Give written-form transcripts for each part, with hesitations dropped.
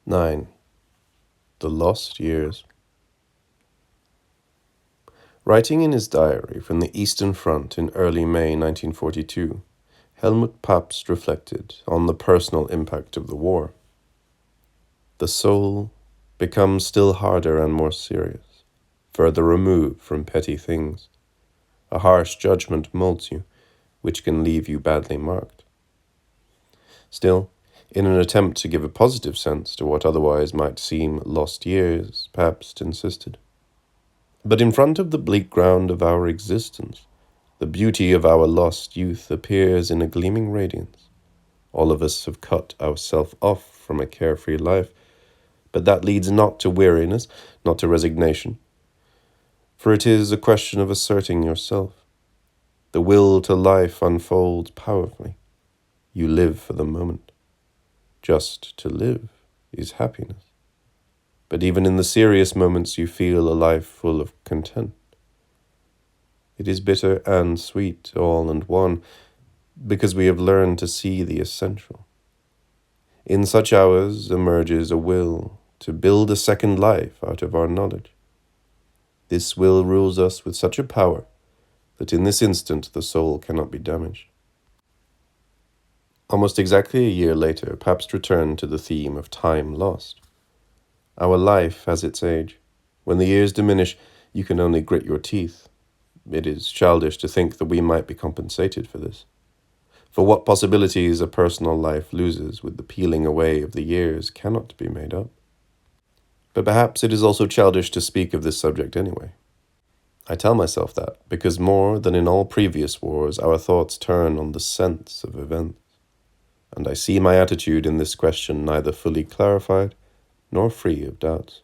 9. The Lost Years. Writing in his diary from the Eastern Front in early May 1942, Helmut Pabst reflected on the personal impact of the war. The soul becomes still harder and more serious, further removed from petty things. A harsh judgment molds you, which can leave you badly marked. Still, in an attempt to give a positive sense to what otherwise might seem lost years, Pabst insisted. But in front of the bleak ground of our existence, the beauty of our lost youth appears in a gleaming radiance. All of us have cut ourselves off from a carefree life, but that leads not to weariness, not to resignation. For it is a question of asserting yourself. The will to life unfolds powerfully. You live for the moment. Just to live is happiness. But even in the serious moments you feel a life full of content. It is bitter and sweet all in one, because we have learned to see the essential. In such hours emerges a will to build a second life out of our knowledge. This will rules us with such a power that in this instant the soul cannot be damaged. Almost exactly a year later, Pabst returned to the theme of time lost. Our life has its age. When the years diminish, you can only grit your teeth. It is childish to think that we might be compensated for this. For what possibilities a personal life loses with the peeling away of the years cannot be made up. But perhaps it is also childish to speak of this subject anyway. I tell myself that because more than in all previous wars, our thoughts turn on the sense of events. And I see my attitude in this question neither fully clarified nor free of doubts.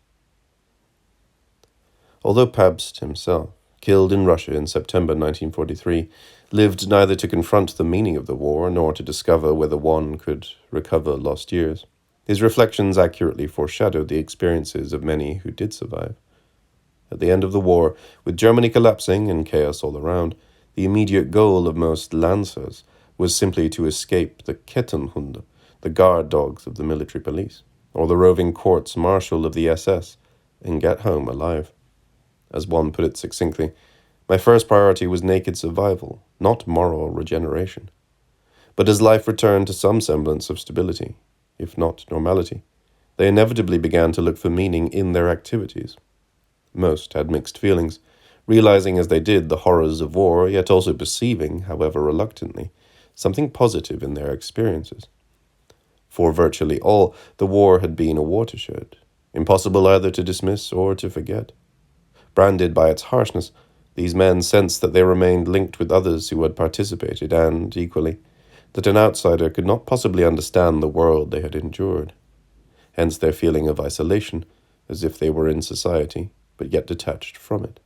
Although Pabst himself, killed in Russia in September 1943, lived neither to confront the meaning of the war nor to discover whether one could recover lost years, his reflections accurately foreshadowed the experiences of many who did survive. At the end of the war, with Germany collapsing and chaos all around, the immediate goal of most Lancers was simply to escape the Kettenhunde, the guard dogs of the military police, or the roving courts-martial of the SS, and get home alive. As one put it succinctly, my first priority was naked survival, not moral regeneration. But as life returned to some semblance of stability, if not normality, they inevitably began to look for meaning in their activities. Most had mixed feelings, realizing as they did the horrors of war, yet also perceiving, however reluctantly, something positive in their experiences. For virtually all, the war had been a watershed, impossible either to dismiss or to forget. Branded by its harshness, these men sensed that they remained linked with others who had participated and, equally, that an outsider could not possibly understand the world they had endured. Hence their feeling of isolation, as if they were in society, but yet detached from it.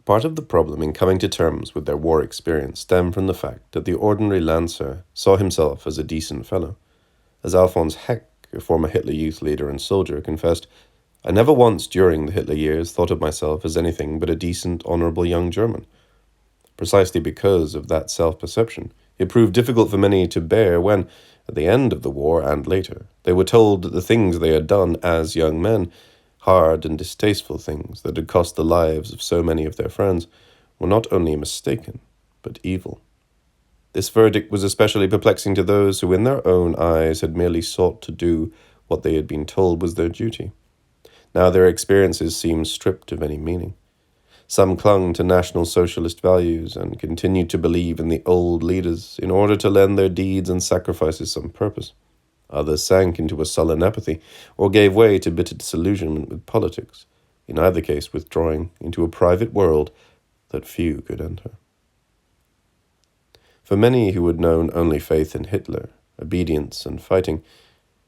Part of the problem in coming to terms with their war experience stemmed from the fact that the ordinary Lancer saw himself as a decent fellow. As Alfons Heck, a former Hitler Youth leader and soldier, confessed, I never once during the Hitler years thought of myself as anything but a decent, honorable young German. Precisely because of that self-perception, it proved difficult for many to bear when, at the end of the war and later, they were told that the things they had done as young men, hard and distasteful things that had cost the lives of so many of their friends, were not only mistaken, but evil. This verdict was especially perplexing to those who in their own eyes had merely sought to do what they had been told was their duty. Now their experiences seemed stripped of any meaning. Some clung to National Socialist values and continued to believe in the old leaders in order to lend their deeds and sacrifices some purpose. Others sank into a sullen apathy or gave way to bitter disillusionment with politics, in either case withdrawing into a private world that few could enter. For many who had known only faith in Hitler, obedience and fighting,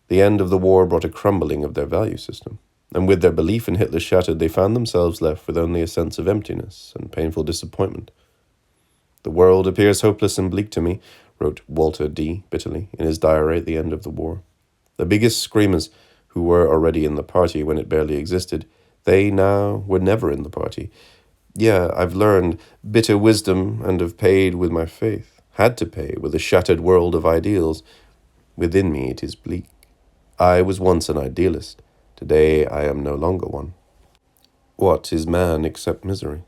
the end of the war brought a crumbling of their value system, and with their belief in Hitler shattered, they found themselves left with only a sense of emptiness and painful disappointment. The world appears hopeless and bleak to me, wrote Walter D. bitterly in his diary at the end of the war. The biggest screamers, who were already in the party when it barely existed, they now were never in the party. Yeah, I've learned bitter wisdom and have paid with my faith, had to pay with a shattered world of ideals. Within me it is bleak. I was once an idealist. Today I am no longer one. What is man except misery,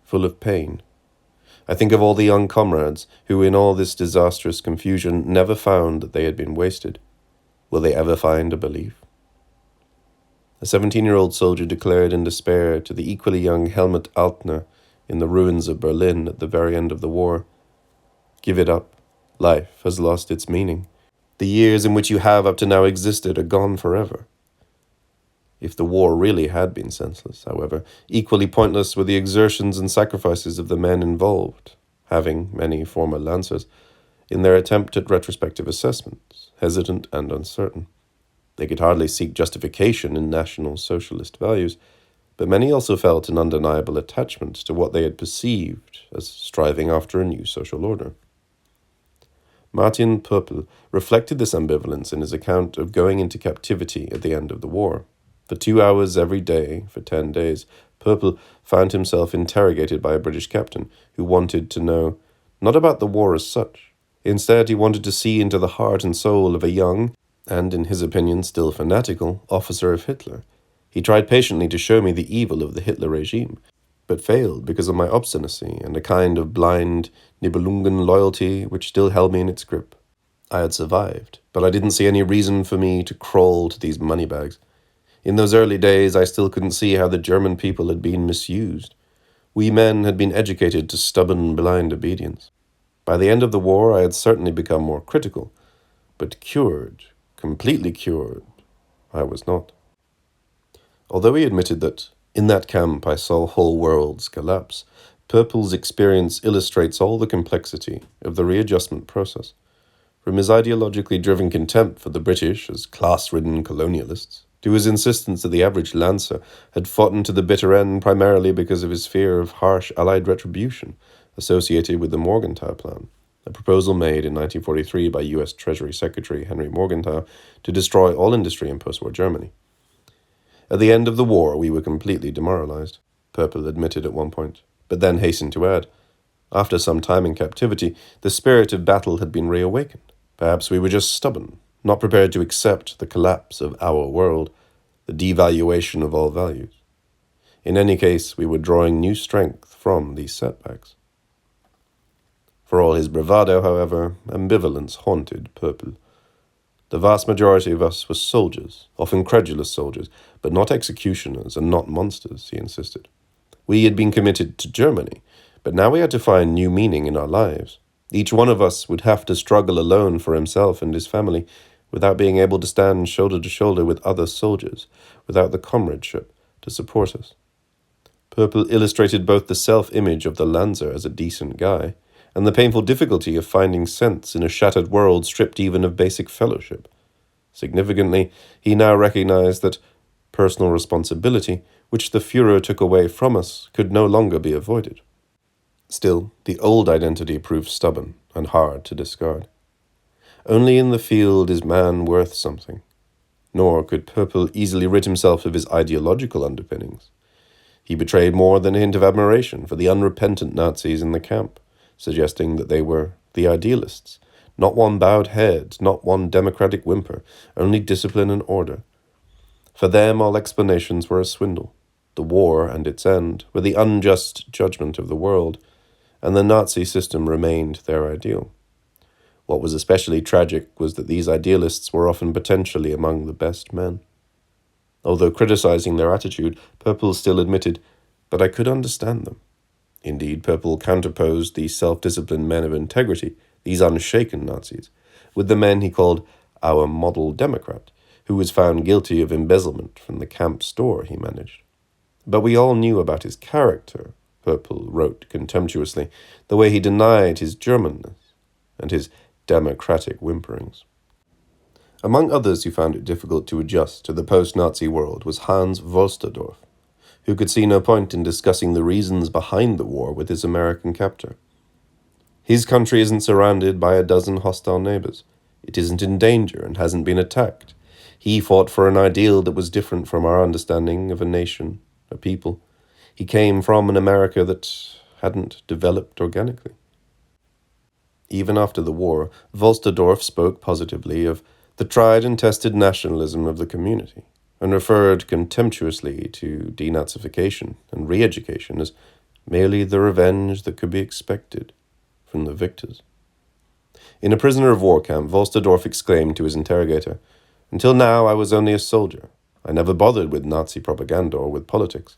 full of pain? I think of all the young comrades who, in all this disastrous confusion, never found that they had been wasted. Will they ever find a belief? A 17-year-old soldier declared in despair to the equally young Helmut Altner in the ruins of Berlin at the very end of the war, "Give it up. Life has lost its meaning. The years in which you have up to now existed are gone forever." If the war really had been senseless, however, equally pointless were the exertions and sacrifices of the men involved, having, many former Lancers, in their attempt at retrospective assessments, hesitant and uncertain. They could hardly seek justification in National Socialist values, but many also felt an undeniable attachment to what they had perceived as striving after a new social order. Martin Pöppel reflected this ambivalence in his account of going into captivity at the end of the war. For 2 hours every day, for 10 days, Pöppel found himself interrogated by a British captain who wanted to know not about the war as such. Instead, he wanted to see into the heart and soul of a young, and in his opinion still fanatical, officer of Hitler. He tried patiently to show me the evil of the Hitler regime, but failed because of my obstinacy and a kind of blind Nibelungen loyalty which still held me in its grip. I had survived, but I didn't see any reason for me to crawl to these moneybags. In those early days, I still couldn't see how the German people had been misused. We men had been educated to stubborn, blind obedience. By the end of the war, I had certainly become more critical, but cured, completely cured, I was not. Although he admitted that, in that camp I saw whole worlds collapse, Purple's experience illustrates all the complexity of the readjustment process. From his ideologically driven contempt for the British as class-ridden colonialists, to his insistence that the average Lancer had fought to the bitter end primarily because of his fear of harsh Allied retribution associated with the Morgenthau Plan, a proposal made in 1943 by U.S. Treasury Secretary Henry Morgenthau to destroy all industry in post-war Germany. At the end of the war, we were completely demoralized, Purple admitted at one point, but then hastened to add, after some time in captivity, the spirit of battle had been reawakened. Perhaps we were just stubborn, not prepared to accept the collapse of our world, the devaluation of all values. In any case, we were drawing new strength from these setbacks. For all his bravado, however, ambivalence haunted Purple. The vast majority of us were soldiers, often credulous soldiers, but not executioners and not monsters, he insisted. We had been committed to Germany, but now we had to find new meaning in our lives. Each one of us would have to struggle alone for himself and his family, without being able to stand shoulder to shoulder with other soldiers, without the comradeship to support us. Purple illustrated both the self-image of the Lancer as a decent guy, and the painful difficulty of finding sense in a shattered world stripped even of basic fellowship. Significantly, he now recognized that personal responsibility, which the Führer took away from us, could no longer be avoided. Still, the old identity proved stubborn and hard to discard. Only in the field is man worth something. Nor could Purple easily rid himself of his ideological underpinnings. He betrayed more than a hint of admiration for the unrepentant Nazis in the camp, suggesting that they were the idealists. Not one bowed head, not one democratic whimper, only discipline and order. For them all explanations were a swindle. The war and its end were the unjust judgment of the world, and the Nazi system remained their ideal. What was especially tragic was that these idealists were often potentially among the best men. Although criticizing their attitude, Purple still admitted, "But I could understand them." Indeed, Purple counterposed these self-disciplined men of integrity, these unshaken Nazis, with the men he called our model Democrat, who was found guilty of embezzlement from the camp store he managed. But we all knew about his character, Purple wrote contemptuously, the way he denied his Germanness and his democratic whimperings. Among others who found it difficult to adjust to the post-Nazi world was Hans Wolsterdorf, who could see no point in discussing the reasons behind the war with his American captor. His country isn't surrounded by a dozen hostile neighbors. It isn't in danger and hasn't been attacked. He fought for an ideal that was different from our understanding of a nation, a people. He came from an America that hadn't developed organically. Even after the war, Wolsterdorf spoke positively of the tried and tested nationalism of the community, and referred contemptuously to denazification and re-education as merely the revenge that could be expected from the victors. In a prisoner of war camp, Wolsterdorf exclaimed to his interrogator, "Until now I was only a soldier. I never bothered with Nazi propaganda or with politics.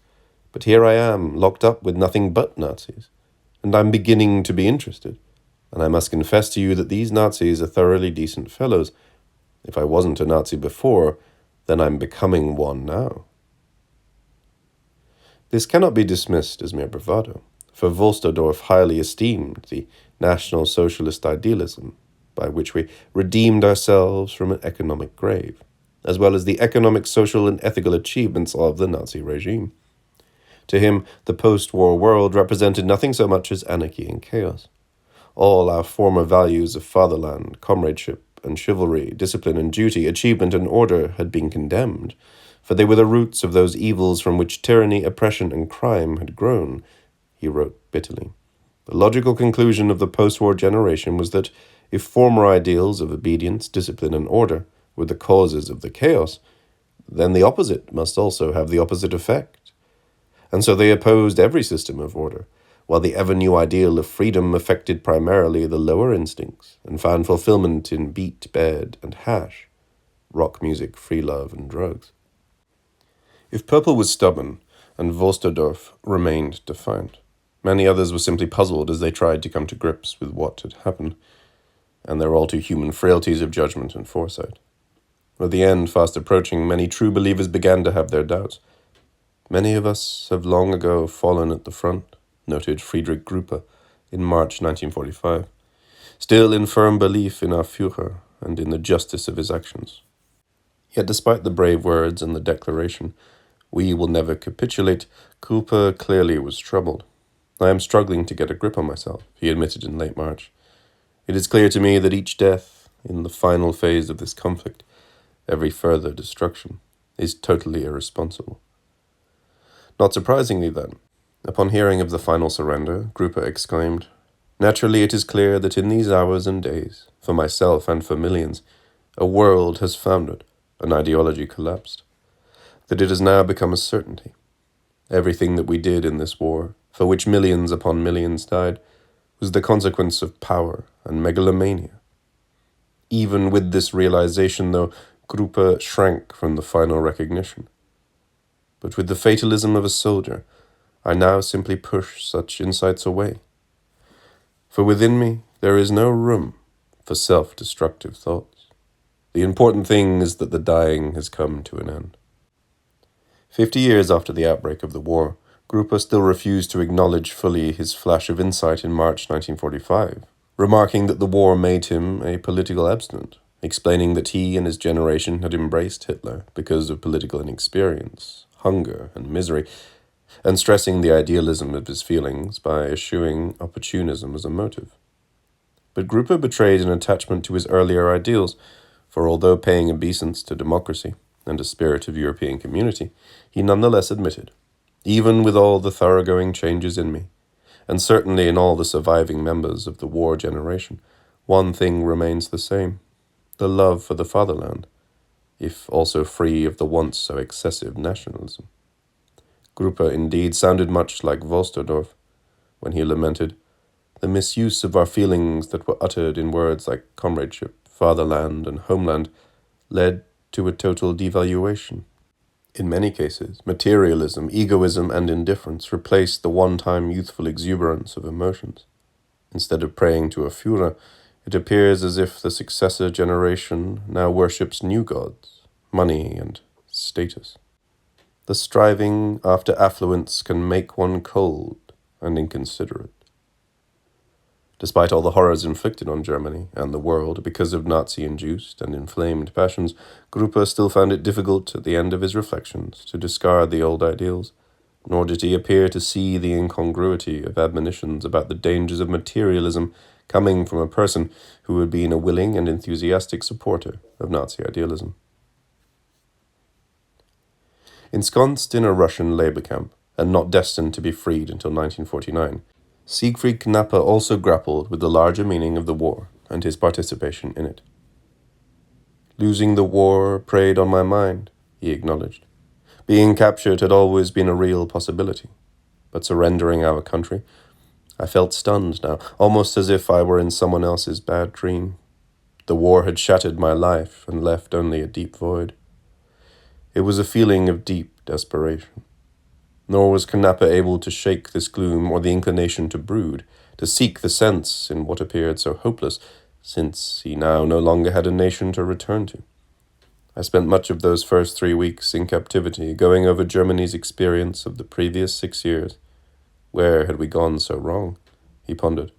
But here I am, locked up with nothing but Nazis. And I'm beginning to be interested. And I must confess to you that these Nazis are thoroughly decent fellows. If I wasn't a Nazi before, then I'm becoming one now." This cannot be dismissed as mere bravado, for Wolsterdorf highly esteemed the National Socialist idealism, by which we redeemed ourselves from an economic grave, as well as the economic, social, and ethical achievements of the Nazi regime. To him, the post-war world represented nothing so much as anarchy and chaos. All our former values of fatherland, comradeship, and chivalry, discipline and duty, achievement and order had been condemned, for they were the roots of those evils from which tyranny, oppression, and crime had grown, he wrote bitterly. The logical conclusion of the post-war generation was that if former ideals of obedience, discipline, and order were the causes of the chaos, then the opposite must also have the opposite effect. And so they opposed every system of order, while the ever-new ideal of freedom affected primarily the lower instincts and found fulfillment in beat, bed, and hash, rock music, free love, and drugs. If Purple was stubborn and Wolsterdorf remained defiant, many others were simply puzzled as they tried to come to grips with what had happened, and their all too human frailties of judgment and foresight. With the end fast approaching, many true believers began to have their doubts. "Many of us have long ago fallen at the front," noted Friedrich Gruppe in March 1945, still in firm belief in our Führer and in the justice of his actions. Yet despite the brave words and the declaration, "We will never capitulate," Gruppe clearly was troubled. "I am struggling to get a grip on myself," he admitted in late March. "It is clear to me that each death, in the final phase of this conflict, every further destruction, is totally irresponsible." Not surprisingly, then, upon hearing of the final surrender, Gruppe exclaimed, "Naturally, it is clear that in these hours and days, for myself and for millions, a world has foundered, an ideology collapsed, that it has now become a certainty. Everything that we did in this war, for which millions upon millions died, was the consequence of power and megalomania." Even with this realization, though, Gruppe shrank from the final recognition. "But with the fatalism of a soldier, I now simply push such insights away. For within me, there is no room for self-destructive thoughts. The important thing is that the dying has come to an end." 50 years after the outbreak of the war, Gruppe still refused to acknowledge fully his flash of insight in March 1945, remarking that the war made him a political abstinent, explaining that he and his generation had embraced Hitler because of political inexperience, hunger, and misery, and stressing the idealism of his feelings by eschewing opportunism as a motive. But Gruppe betrayed an attachment to his earlier ideals, for although paying obeisance to democracy and a spirit of European community, he nonetheless admitted, "Even with all the thoroughgoing changes in me, and certainly in all the surviving members of the war generation, one thing remains the same, the love for the fatherland, if also free of the once so excessive nationalism." Gruppe indeed sounded much like Wolsterdorf when he lamented, "The misuse of our feelings that were uttered in words like comradeship, fatherland, and homeland led to a total devaluation. In many cases, materialism, egoism, and indifference replaced the one-time youthful exuberance of emotions. Instead of praying to a Führer, it appears as if the successor generation now worships new gods, money and status. The striving after affluence can make one cold and inconsiderate." Despite all the horrors inflicted on Germany and the world because of Nazi-induced and inflamed passions, Gruppe still found it difficult at the end of his reflections to discard the old ideals, nor did he appear to see the incongruity of admonitions about the dangers of materialism coming from a person who had been a willing and enthusiastic supporter of Nazi idealism. Ensconced in a Russian labor camp, and not destined to be freed until 1949, Siegfried Knappe also grappled with the larger meaning of the war and his participation in it. Losing the war preyed on my mind, he acknowledged. Being captured had always been a real possibility, but surrendering our country, I felt stunned now, almost as if I were in someone else's bad dream. The war had shattered my life and left only a deep void. It was a feeling of deep desperation. Nor was Knapper able to shake this gloom or the inclination to brood, to seek the sense in what appeared so hopeless, since he now no longer had a nation to return to. I spent much of those first 3 weeks in captivity going over Germany's experience of the previous 6 years. Where had we gone so wrong? He pondered.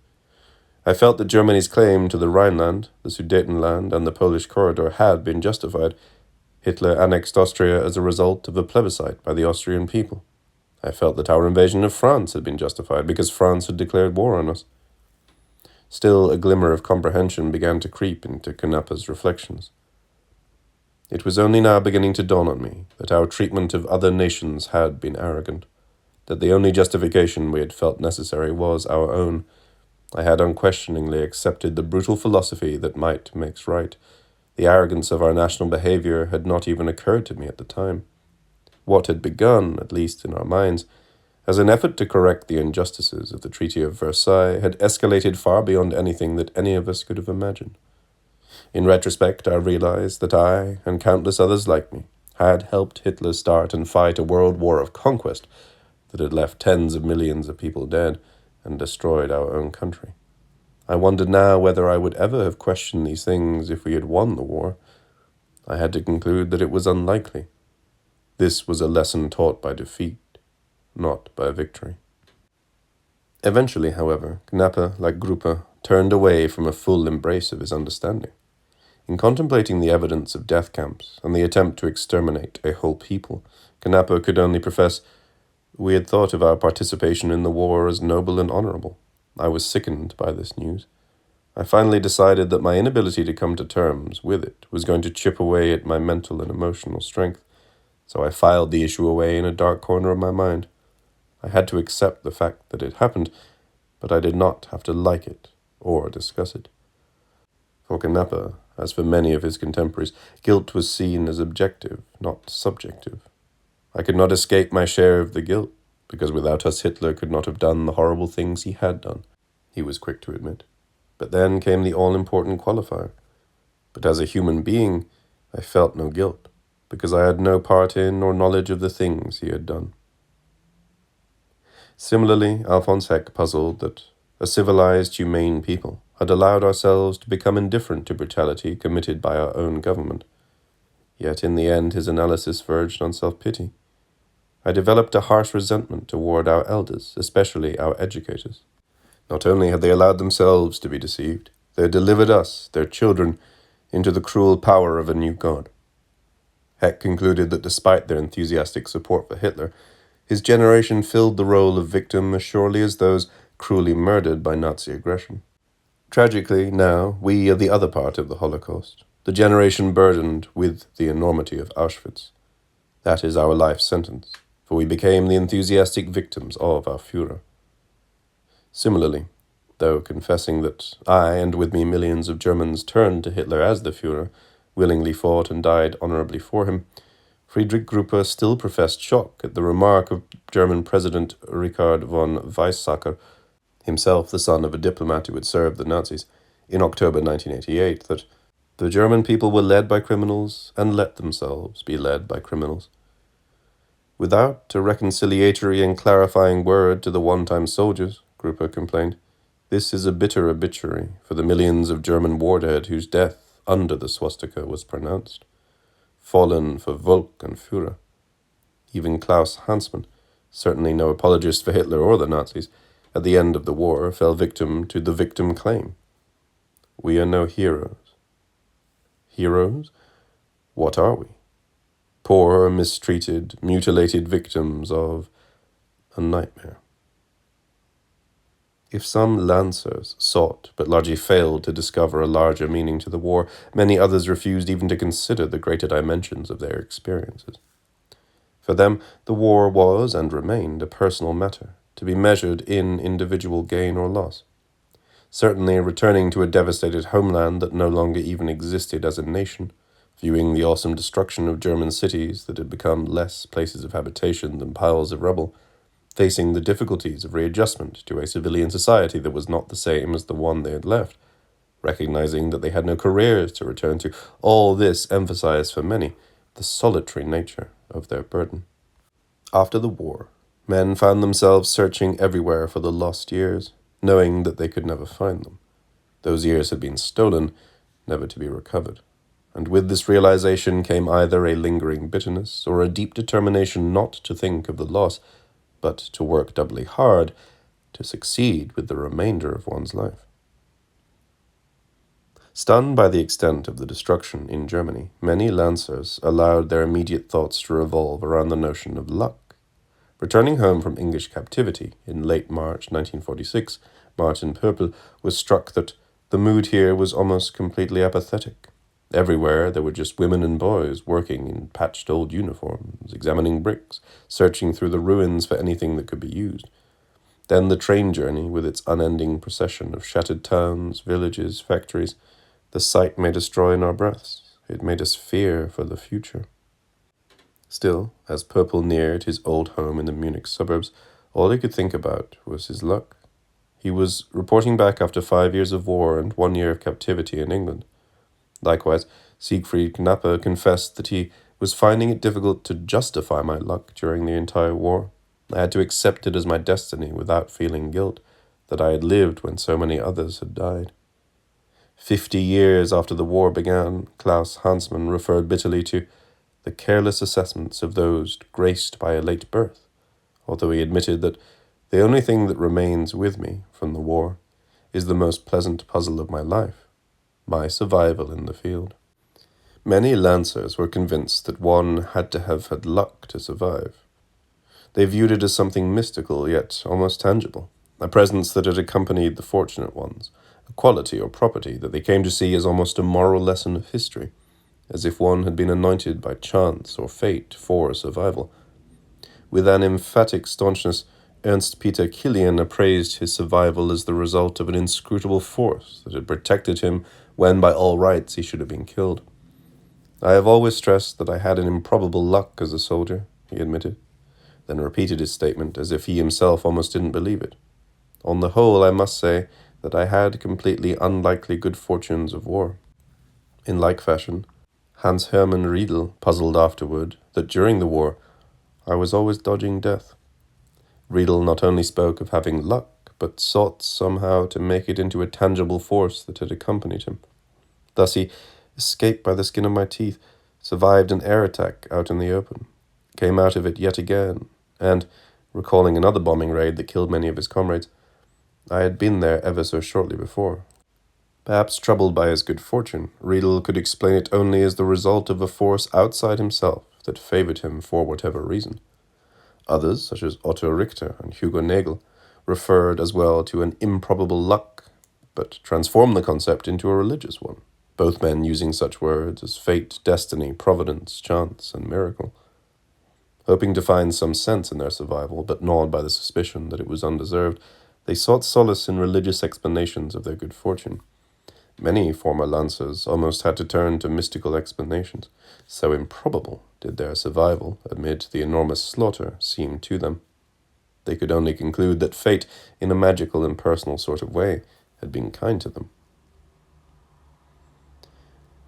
I felt that Germany's claim to the Rhineland, the Sudetenland, and the Polish corridor had been justified. Hitler annexed Austria as a result of a plebiscite by the Austrian people. I felt that our invasion of France had been justified because France had declared war on us. Still, a glimmer of comprehension began to creep into Knapper's reflections. It was only now beginning to dawn on me that our treatment of other nations had been arrogant, that the only justification we had felt necessary was our own. I had unquestioningly accepted the brutal philosophy that might makes right. The arrogance of our national behavior had not even occurred to me at the time. What had begun, at least in our minds, as an effort to correct the injustices of the Treaty of Versailles had escalated far beyond anything that any of us could have imagined. In retrospect, I realized that I, and countless others like me, had helped Hitler start and fight a world war of conquest that had left tens of millions of people dead and destroyed our own country. I wondered now whether I would ever have questioned these things if we had won the war. I had to conclude that it was unlikely. This was a lesson taught by defeat, not by victory. Eventually, however, Knapper, like Gruppe, turned away from a full embrace of his understanding. In contemplating the evidence of death camps and the attempt to exterminate a whole people, Knapper could only profess, "We had thought of our participation in the war as noble and honorable." I was sickened by this news. I finally decided that my inability to come to terms with it was going to chip away at my mental and emotional strength, so I filed the issue away in a dark corner of my mind. I had to accept the fact that it happened, but I did not have to like it or discuss it. For Knapper, as for many of his contemporaries, guilt was seen as objective, not subjective. I could not escape my share of the guilt, because without us Hitler could not have done the horrible things he had done, he was quick to admit. But then came the all-important qualifier. But as a human being, I felt no guilt, because I had no part in or knowledge of the things he had done. Similarly, Alphonse Heck puzzled that a civilized, humane people had allowed ourselves to become indifferent to brutality committed by our own government. Yet in the end his analysis verged on self-pity. I developed a harsh resentment toward our elders, especially our educators. Not only had they allowed themselves to be deceived, they had delivered us, their children, into the cruel power of a new god. Heck concluded that despite their enthusiastic support for Hitler, his generation filled the role of victim as surely as those cruelly murdered by Nazi aggression. Tragically, now, we are the other part of the Holocaust, the generation burdened with the enormity of Auschwitz. That is our life sentence, for we became the enthusiastic victims of our Führer. Similarly, though confessing that I, and with me millions of Germans, turned to Hitler as the Führer, willingly fought and died honorably for him, Friedrich Gruppe still professed shock at the remark of German President Richard von Weizsäcker, himself the son of a diplomat who had served the Nazis, in October 1988, that the German people were led by criminals and let themselves be led by criminals. Without a reconciliatory and clarifying word to the one-time soldiers, Gruppe complained, this is a bitter obituary for the millions of German war dead whose death under the swastika was pronounced. Fallen for Volk and Führer. Even Klaus Hansmann, certainly no apologist for Hitler or the Nazis, at the end of the war fell victim to the victim claim. We are no heroes. Heroes? What are we? Poor, mistreated, mutilated victims of a nightmare. If some lancers sought but largely failed to discover a larger meaning to the war, many others refused even to consider the greater dimensions of their experiences. For them, the war was and remained a personal matter, to be measured in individual gain or loss. Certainly, returning to a devastated homeland that no longer even existed as a nation viewing the awesome destruction of German cities that had become less places of habitation than piles of rubble, facing the difficulties of readjustment to a civilian society that was not the same as the one they had left, recognizing that they had no careers to return to. All this emphasized for many the solitary nature of their burden. After the war, men found themselves searching everywhere for the lost years, knowing that they could never find them. Those years had been stolen, never to be recovered. And with this realization came either a lingering bitterness or a deep determination not to think of the loss, but to work doubly hard to succeed with the remainder of one's life. Stunned by the extent of the destruction in Germany, many Lancers allowed their immediate thoughts to revolve around the notion of luck. Returning home from English captivity in late March 1946, Martin Purple was struck that the mood here was almost completely apathetic. Everywhere there were just women and boys working in patched old uniforms, examining bricks, searching through the ruins for anything that could be used. Then the train journey with its unending procession of shattered towns, villages, factories. The sight made us draw in our breaths. It made us fear for the future. Still, as Purple neared his old home in the Munich suburbs, all he could think about was his luck. He was reporting back after 5 years of war and 1 year of captivity in England. Likewise, Siegfried Knappe confessed that he was finding it difficult to justify my luck during the entire war. I had to accept it as my destiny without feeling guilt that I had lived when so many others had died. 50 years after the war began, Klaus Hansmann referred bitterly to the careless assessments of those graced by a late birth, although he admitted that the only thing that remains with me from the war is the most pleasant puzzle of my life, my survival in the field. Many Lancers were convinced that one had to have had luck to survive. They viewed it as something mystical yet almost tangible, a presence that had accompanied the fortunate ones, a quality or property that they came to see as almost a moral lesson of history, as if one had been anointed by chance or fate for survival. With an emphatic staunchness, Ernst Peter Killian appraised his survival as the result of an inscrutable force that had protected him when by all rights he should have been killed. I have always stressed that I had an improbable luck as a soldier, he admitted, then repeated his statement as if he himself almost didn't believe it. On the whole, I must say that I had completely unlikely good fortunes of war. In like fashion, Hans Hermann Riedel puzzled afterward that during the war I was always dodging death. Riedel not only spoke of having luck, but sought somehow to make it into a tangible force that had accompanied him. Thus he escaped by the skin of my teeth, survived an air attack out in the open, came out of it yet again, and, recalling another bombing raid that killed many of his comrades, I had been there ever so shortly before. Perhaps troubled by his good fortune, Riedel could explain it only as the result of a force outside himself that favored him for whatever reason. Others, such as Otto Richter and Hugo Nagel, referred as well to an improbable luck, but transformed the concept into a religious one, both men using such words as fate, destiny, providence, chance, and miracle. Hoping to find some sense in their survival, but gnawed by the suspicion that it was undeserved, they sought solace in religious explanations of their good fortune. Many former Lancers almost had to turn to mystical explanations, so improbable did their survival amid the enormous slaughter seem to them. They could only conclude that fate, in a magical and personal sort of way, had been kind to them.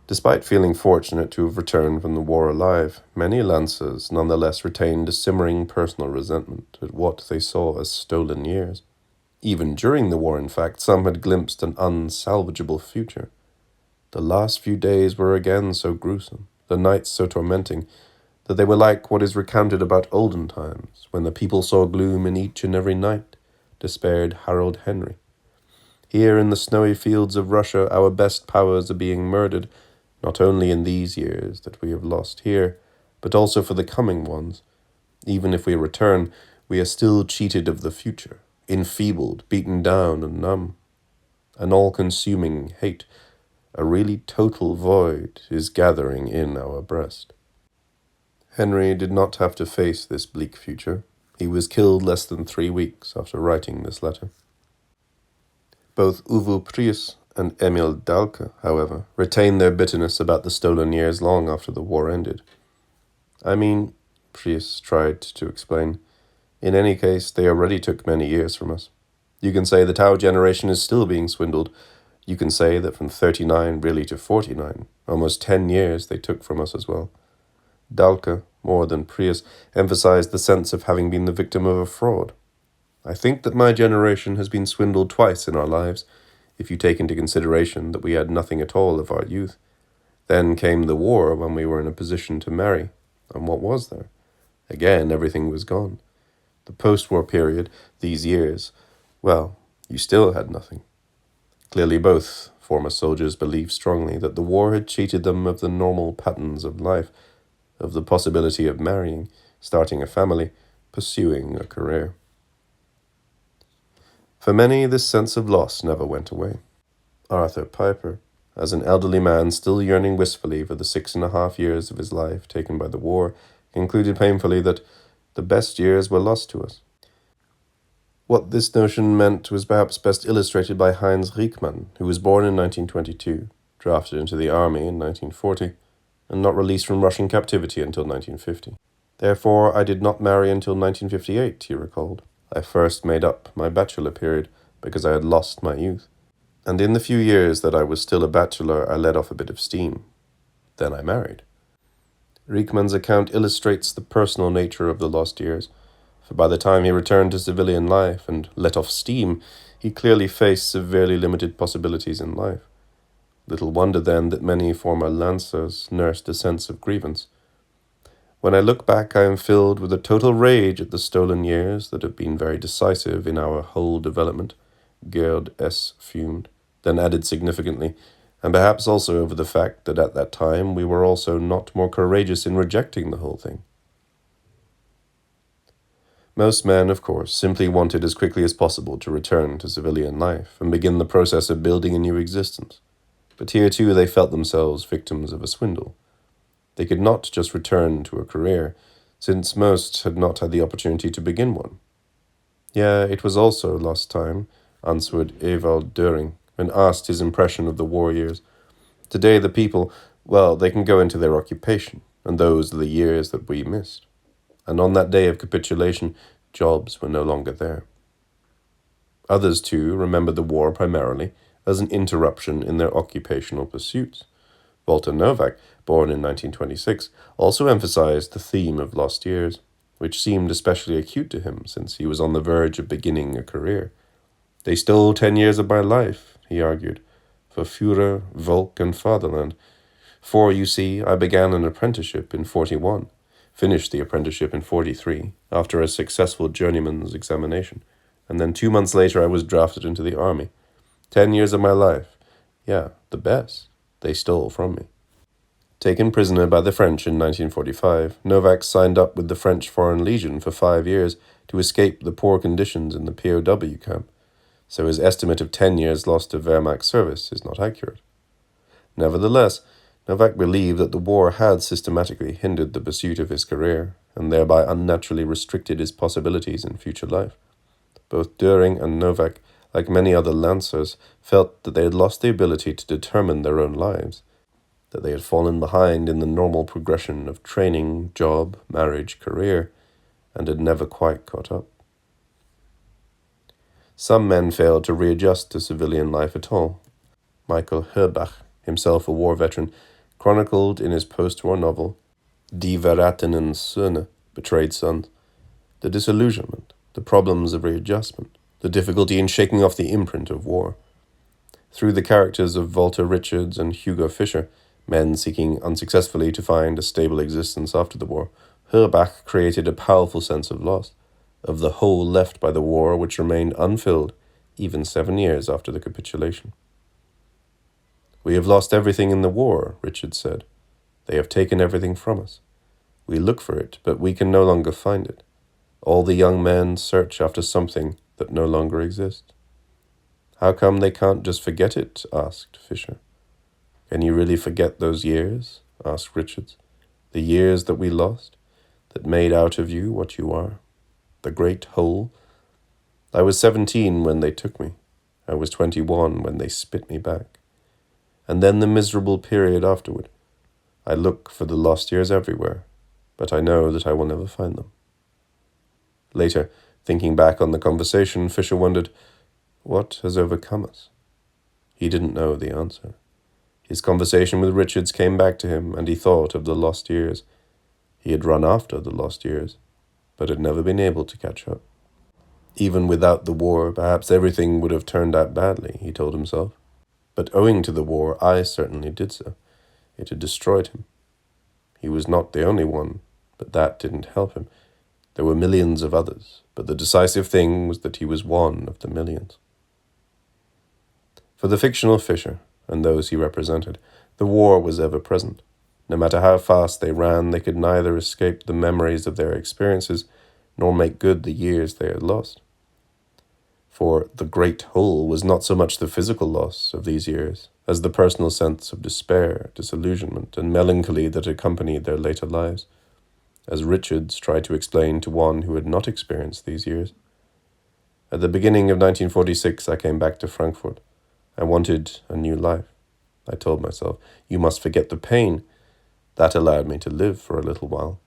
Despite feeling fortunate to have returned from the war alive, many Lancers nonetheless retained a simmering personal resentment at what they saw as stolen years. Even during the war, in fact, some had glimpsed an unsalvageable future. The last few days were again so gruesome, the nights so tormenting, that they were like what is recounted about olden times, when the people saw gloom in each and every night, despaired Harold Henry. Here in the snowy fields of Russia, our best powers are being murdered, not only in these years that we have lost here, but also for the coming ones. Even if we return, we are still cheated of the future, enfeebled, beaten down, and numb. An all-consuming hate, a really total void, is gathering in our breast. Henry did not have to face this bleak future. He was killed less than 3 weeks after writing this letter. Both Uwe Prius and Emil Dahlke, however, retained their bitterness about the stolen years long after the war ended. I mean, Fritz tried to explain, in any case, they already took many years from us. You can say that our generation is still being swindled. You can say that from 39 really to 49, almost 10 years they took from us as well. Dahlke, more than Prius, emphasized the sense of having been the victim of a fraud. I think that my generation has been swindled twice in our lives, if you take into consideration that we had nothing at all of our youth. Then came the war when we were in a position to marry. And what was there? Again, everything was gone. The post-war period, these years, well, you still had nothing. Clearly both former soldiers believed strongly that the war had cheated them of the normal patterns of life, of the possibility of marrying, starting a family, pursuing a career. For many, this sense of loss never went away. Arthur Piper, as an elderly man still yearning wistfully for the 6.5 years of his life taken by the war, concluded painfully that the best years were lost to us. What this notion meant was perhaps best illustrated by Heinz Rieckmann, who was born in 1922, drafted into the army in 1940, and not released from Russian captivity until 1950. Therefore, I did not marry until 1958, he recalled. I first made up my bachelor period because I had lost my youth. And in the few years that I was still a bachelor, I let off a bit of steam. Then I married. Rieckmann's account illustrates the personal nature of the lost years, for by the time he returned to civilian life and let off steam, he clearly faced severely limited possibilities in life. Little wonder then that many former Lancers nursed a sense of grievance. When I look back, I am filled with a total rage at the stolen years that have been very decisive in our whole development, Gerd S. fumed, then added significantly, and perhaps also over the fact that at that time we were also not more courageous in rejecting the whole thing. Most men, of course, simply wanted as quickly as possible to return to civilian life and begin the process of building a new existence. But here too they felt themselves victims of a swindle. They could not just return to a career, since most had not had the opportunity to begin one. Yeah, it was also lost time, answered Ewald Döring, when asked his impression of the war years. Today the people, well, they can go into their occupation, and those are the years that we missed. And on that day of capitulation, jobs were no longer there. Others, too, remember the war primarily as an interruption in their occupational pursuits. Walter Novak, born in 1926, also emphasized the theme of lost years, which seemed especially acute to him since he was on the verge of beginning a career. They stole 10 years of my life, he argued, for Führer, Volk, and Fatherland. For, you see, I began an apprenticeship in 41, finished the apprenticeship in 43, after a successful journeyman's examination, and then 2 months later I was drafted into the army. 10 years of my life, yeah, the best, they stole from me. Taken prisoner by the French in 1945, Novak signed up with the French Foreign Legion for 5 years to escape the poor conditions in the POW camp, so his estimate of 10 years lost to Wehrmacht service is not accurate. Nevertheless, Novak believed that the war had systematically hindered the pursuit of his career, and thereby unnaturally restricted his possibilities in future life. Both Döring and Novak, like many other Lancers, felt that they had lost the ability to determine their own lives, that they had fallen behind in the normal progression of training, job, marriage, career, and had never quite caught up. Some men failed to readjust to civilian life at all. Michael Herbach, himself a war veteran, chronicled in his post-war novel, Die verratenen Söhne, Betrayed Sons, the disillusionment, the problems of readjustment, the difficulty in shaking off the imprint of war. Through the characters of Walter Richards and Hugo Fischer, men seeking unsuccessfully to find a stable existence after the war, Herbach created a powerful sense of loss, of the hole left by the war which remained unfilled even 7 years after the capitulation. We have lost everything in the war, Richard said. They have taken everything from us. We look for it, but we can no longer find it. All the young men search after something that no longer exists. How come they can't just forget it? Asked Fisher. Can you really forget those years? Asked Richards. The years that we lost, that made out of you what you are. The great whole. I was 17 when they took me. I was 21 when they spit me back. And then the miserable period afterward. I look for the lost years everywhere, but I know that I will never find them. Later, thinking back on the conversation, Fisher wondered, what has overcome us? He didn't know the answer. His conversation with Richards came back to him, and he thought of the lost years. He had run after the lost years, but had never been able to catch up. Even without the war, perhaps everything would have turned out badly, he told himself. But owing to the war, I certainly did so. It had destroyed him. He was not the only one, but that didn't help him. There were millions of others, but the decisive thing was that he was one of the millions. For the fictional Fisher, and those he represented, the war was ever present. No matter how fast they ran, they could neither escape the memories of their experiences, nor make good the years they had lost. For the great whole was not so much the physical loss of these years, as the personal sense of despair, disillusionment, and melancholy that accompanied their later lives, as Richards tried to explain to one who had not experienced these years. At the beginning of 1946, I came back to Frankfurt. I wanted a new life. I told myself, you must forget the pain. That allowed me to live for a little while.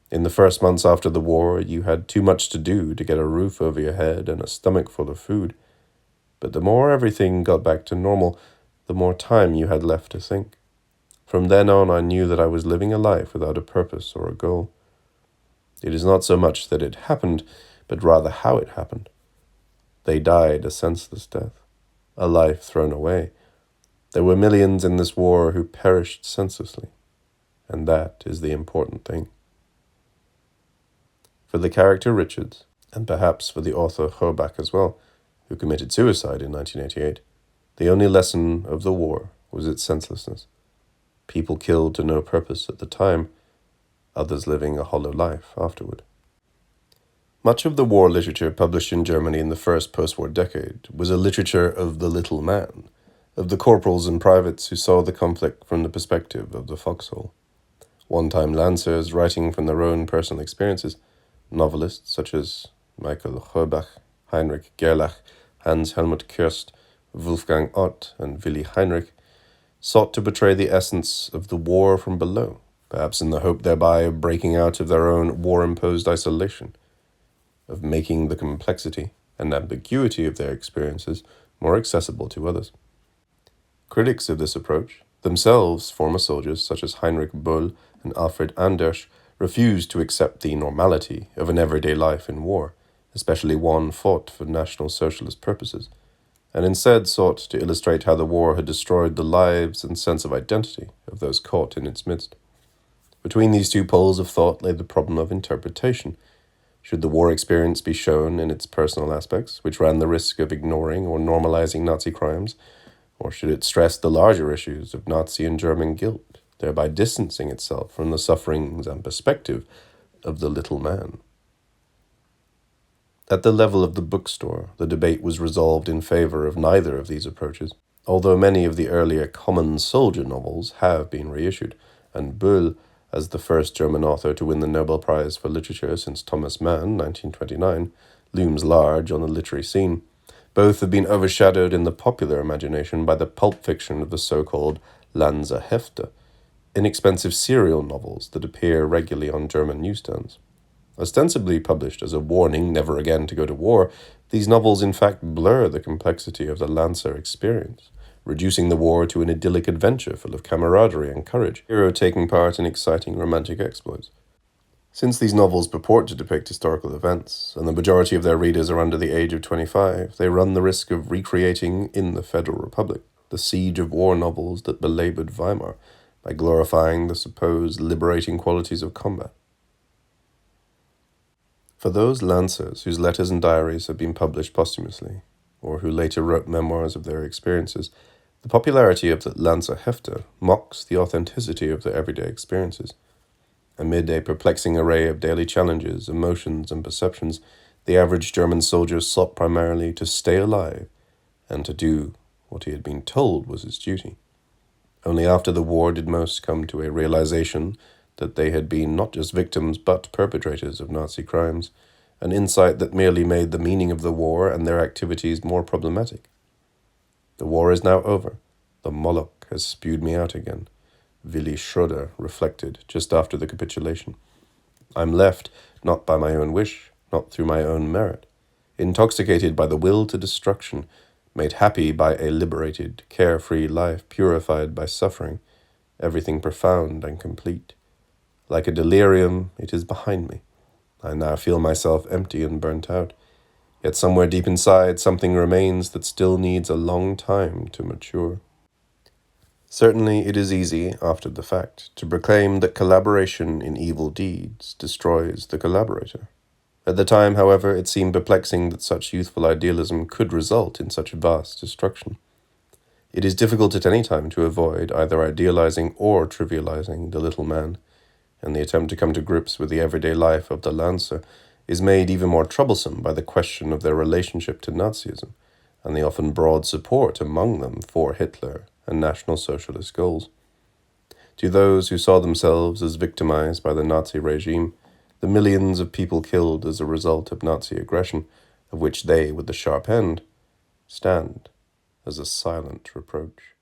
In the first months after the war, you had too much to do to get a roof over your head and a stomach full of food. But the more everything got back to normal, the more time you had left to think. From then on, I knew that I was living a life without a purpose or a goal. It is not so much that it happened, but rather how it happened. They died a senseless death, a life thrown away. There were millions in this war who perished senselessly, and that is the important thing. For the character Richards, and perhaps for the author Horbach as well, who committed suicide in 1988, the only lesson of the war was its senselessness. People killed to no purpose at the time, others living a hollow life afterward. Much of the war literature published in Germany in the first post-war decade was a literature of the little man, of the corporals and privates who saw the conflict from the perspective of the foxhole. One-time lancers writing from their own personal experiences, novelists such as Michael Horbach, Heinrich Gerlach, Hans Helmut Kirst, Wolfgang Ott, and Willy Heinrich, sought to portray the essence of the war from below, perhaps in the hope thereby of breaking out of their own war-imposed isolation, of making the complexity and ambiguity of their experiences more accessible to others. Critics of this approach, themselves former soldiers such as Heinrich Böll and Alfred Anders, refused to accept the normality of an everyday life in war, especially one fought for National Socialist purposes, and instead sought to illustrate how the war had destroyed the lives and sense of identity of those caught in its midst. Between these two poles of thought lay the problem of interpretation. Should the war experience be shown in its personal aspects, which ran the risk of ignoring or normalizing Nazi crimes, or should it stress the larger issues of Nazi and German guilt, thereby distancing itself from the sufferings and perspective of the little man? At the level of the bookstore, the debate was resolved in favor of neither of these approaches, although many of the earlier common soldier novels have been reissued, and Böll, as the first German author to win the Nobel Prize for Literature since Thomas Mann, 1929, looms large on the literary scene. Both have been overshadowed in the popular imagination by the pulp fiction of the so-called Lanzerhefte, inexpensive serial novels that appear regularly on German newsstands. Ostensibly published as a warning never again to go to war, these novels in fact blur the complexity of the Lancer experience, reducing the war to an idyllic adventure full of camaraderie and courage, hero taking part in exciting romantic exploits. Since these novels purport to depict historical events, and the majority of their readers are under the age of 25, they run the risk of recreating in the Federal Republic the siege of war novels that belabored Weimar by glorifying the supposed liberating qualities of combat. For those Lancers whose letters and diaries have been published posthumously, or who later wrote memoirs of their experiences, the popularity of the Lanzerhefte mocks the authenticity of their everyday experiences. Amid a perplexing array of daily challenges, emotions, and perceptions, the average German soldier sought primarily to stay alive and to do what he had been told was his duty. Only after the war did most come to a realization that they had been not just victims but perpetrators of Nazi crimes, an insight that merely made the meaning of the war and their activities more problematic. The war is now over. The Moloch has spewed me out again, Willi Schroeder reflected just after the capitulation. I'm left, not by my own wish, not through my own merit, intoxicated by the will to destruction, made happy by a liberated, carefree life purified by suffering, everything profound and complete. Like a delirium, it is behind me. I now feel myself empty and burnt out. Yet somewhere deep inside, something remains that still needs a long time to mature. Certainly it is easy, after the fact, to proclaim that collaboration in evil deeds destroys the collaborator. At the time, however, it seemed perplexing that such youthful idealism could result in such vast destruction. It is difficult at any time to avoid either idealizing or trivializing the little man, and the attempt to come to grips with the everyday life of the Lancer is made even more troublesome by the question of their relationship to Nazism, and the often broad support among them for Hitler and National Socialist goals. To those who saw themselves as victimized by the Nazi regime, the millions of people killed as a result of Nazi aggression, of which they, with the sharp end, stand as a silent reproach.